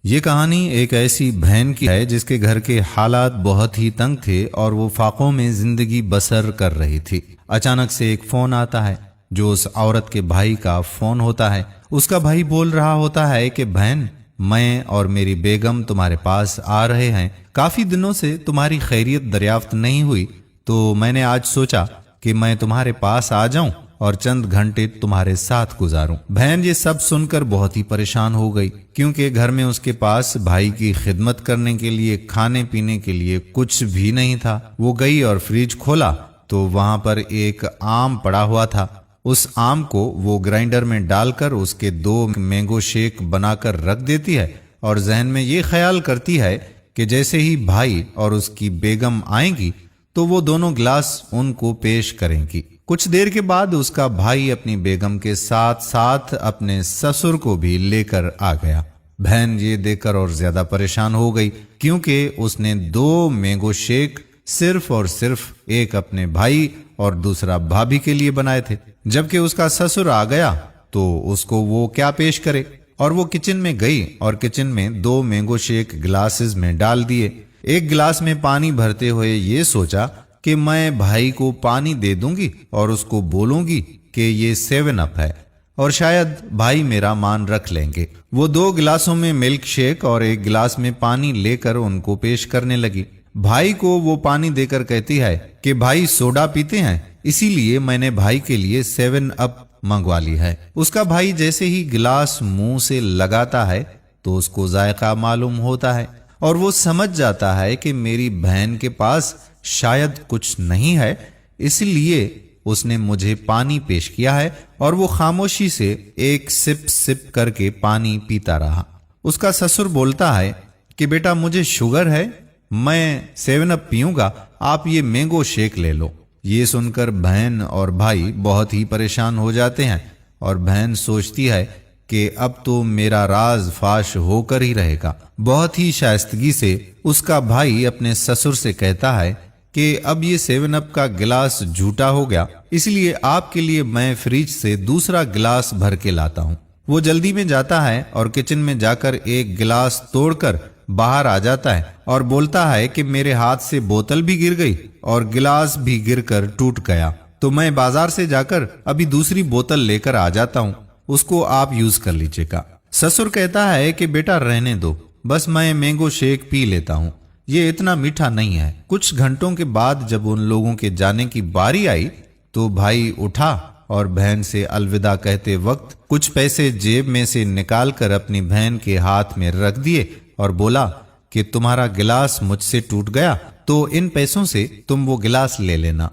یہ کہانی ایک ایسی بہن کی ہے جس کے گھر کے حالات بہت ہی تنگ تھے اور وہ فاقوں میں زندگی بسر کر رہی تھی۔ اچانک سے ایک فون آتا ہے جو اس عورت کے بھائی کا فون ہوتا ہے۔ اس کا بھائی بول رہا ہوتا ہے کہ بہن، میں اور میری بیگم تمہارے پاس آ رہے ہیں، کافی دنوں سے تمہاری خیریت دریافت نہیں ہوئی، تو میں نے آج سوچا کہ میں تمہارے پاس آ جاؤں اور چند گھنٹے تمہارے ساتھ گزاروں۔ بہن یہ سب سن کر بہت ہی پریشان ہو گئی، کیونکہ گھر میں اس کے پاس بھائی کی خدمت کرنے کے لیے کھانے پینے کے لیے کچھ بھی نہیں تھا۔ وہ گئی اور فریج کھولا تو وہاں پر ایک آم پڑا ہوا تھا۔ اس آم کو وہ گرائنڈر میں ڈال کر اس کے 2 مینگو شیک بنا کر رکھ دیتی ہے اور ذہن میں یہ خیال کرتی ہے کہ جیسے ہی بھائی اور اس کی بیگم آئیں گی تو وہ دونوں گلاس ان کو پیش کریں گی۔ کچھ دیر کے بعد اس کا بھائی اپنی بیگم کے ساتھ ساتھ اپنے سسر کو بھی لے کر آ گیا۔ بہن یہ دیکھ کر اور زیادہ پریشان ہو گئی، کیونکہ اس نے 2 مینگو شیک صرف اور صرف ایک اپنے بھائی اور دوسرا بھابھی کے لیے بنائے تھے۔ جبکہ اس کا سسر آ گیا تو اس کو وہ کیا پیش کرے، اور وہ کچن میں گئی اور کچن میں 2 مینگو شیک گلاسز میں ڈال دیے۔ ایک گلاس میں پانی بھرتے ہوئے یہ سوچا کہ میں بھائی کو پانی دے دوں گی اور اس کو بولوں گی کہ یہ 7 اپ ہے اور شاید بھائی میرا مان رکھ لیں گے۔ وہ 2 گلاسوں میں ملک شیک اور ایک گلاس میں پانی لے کر ان کو پیش کرنے لگی۔ بھائی کو وہ پانی دے کر کہتی ہے کہ بھائی سوڈا پیتے ہیں، اسی لیے میں نے بھائی کے لیے 7 اپ منگوا لی ہے۔ اس کا بھائی جیسے ہی گلاس منہ سے لگاتا ہے تو اس کو ذائقہ معلوم ہوتا ہے اور وہ سمجھ جاتا ہے کہ میری بہن کے پاس شاید کچھ نہیں ہے، اس لیے اس نے مجھے پانی پیش کیا ہے، اور وہ خاموشی سے ایک سپ کر کے پانی پیتا رہا۔ اس کا سسر بولتا ہے کہ بیٹا مجھے شوگر ہے، میں 7 اپ پیوں گا، آپ یہ مینگو شیک لے لو۔ یہ سن کر بہن اور بھائی بہت ہی پریشان ہو جاتے ہیں اور بہن سوچتی ہے کہ اب تو میرا راز فاش ہو کر ہی رہے گا۔ بہت ہی شائستگی سے اس کا بھائی اپنے سسر سے کہتا ہے کہ اب یہ 7 اپ کا گلاس جھوٹا ہو گیا، اس لیے آپ کے لیے میں فریج سے دوسرا گلاس بھر کے لاتا ہوں۔ وہ جلدی میں جاتا ہے اور کچن میں جا کر ایک گلاس توڑ کر باہر آ جاتا ہے اور بولتا ہے کہ میرے ہاتھ سے بوتل بھی گر گئی اور گلاس بھی گر کر ٹوٹ گیا، تو میں بازار سے جا کر ابھی دوسری بوتل لے کر آ جاتا ہوں، اس کو آپ یوز کر لیجیے گا۔ سسر کہتا ہے کہ بیٹا رہنے دو، بس میں مینگو شیک پی لیتا ہوں، یہ اتنا میٹھا نہیں ہے۔ کچھ گھنٹوں کے بعد جب ان لوگوں کے جانے کی باری آئی تو بھائی اٹھا اور بہن سے الوداع کہتے وقت کچھ پیسے جیب میں سے نکال کر اپنی بہن کے ہاتھ میں رکھ دیے اور بولا کہ تمہارا گلاس مجھ سے ٹوٹ گیا تو ان پیسوں سے تم وہ گلاس لے لینا۔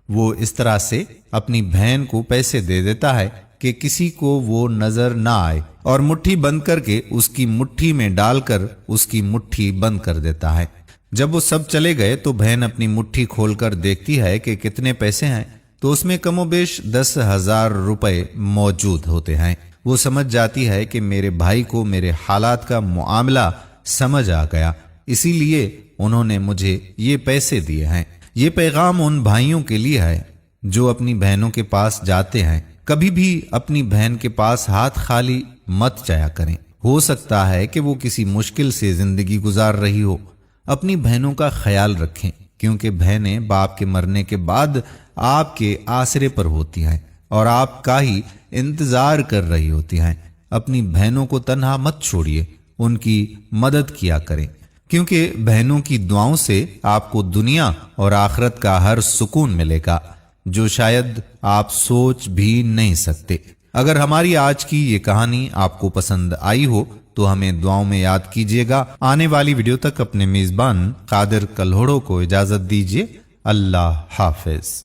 وہ اس طرح سے اپنی بہن کو پیسے دے دیتا ہے کہ کسی کو وہ نظر نہ آئے، اور مٹھی بند کر کے اس کی مٹھی میں ڈال کر اس کی مٹھی بند کر دیتا ہے۔ جب وہ سب چلے گئے تو بہن اپنی مٹھی کھول کر دیکھتی ہے کہ کتنے پیسے ہیں، تو اس میں کم و بیش 10,000 روپے موجود ہوتے ہیں۔ وہ سمجھ جاتی ہے کہ میرے بھائی کو میرے حالات کا معاملہ سمجھ آ گیا، اسی لیے انہوں نے مجھے یہ پیسے دیے ہیں۔ یہ پیغام ان بھائیوں کے لیے ہے جو اپنی بہنوں کے پاس جاتے ہیں، کبھی بھی اپنی بہن کے پاس ہاتھ خالی مت جایا کریں۔ ہو سکتا ہے کہ وہ کسی مشکل سے زندگی گزار رہی ہو۔ اپنی بہنوں کا خیال رکھیں، کیونکہ بہنیں باپ کے مرنے کے بعد آپ کے آسرے پر ہوتی ہیں اور آپ کا ہی انتظار کر رہی ہوتی ہیں۔ اپنی بہنوں کو تنہا مت چھوڑیے، ان کی مدد کیا کریں، کیونکہ بہنوں کی دعاؤں سے آپ کو دنیا اور آخرت کا ہر سکون ملے گا جو شاید آپ سوچ بھی نہیں سکتے۔ اگر ہماری آج کی یہ کہانی آپ کو پسند آئی ہو تو ہمیں دعاؤں میں یاد کیجیے گا۔ آنے والی ویڈیو تک اپنے میزبان قادر کلہوڑو کو اجازت دیجیے۔ اللہ حافظ۔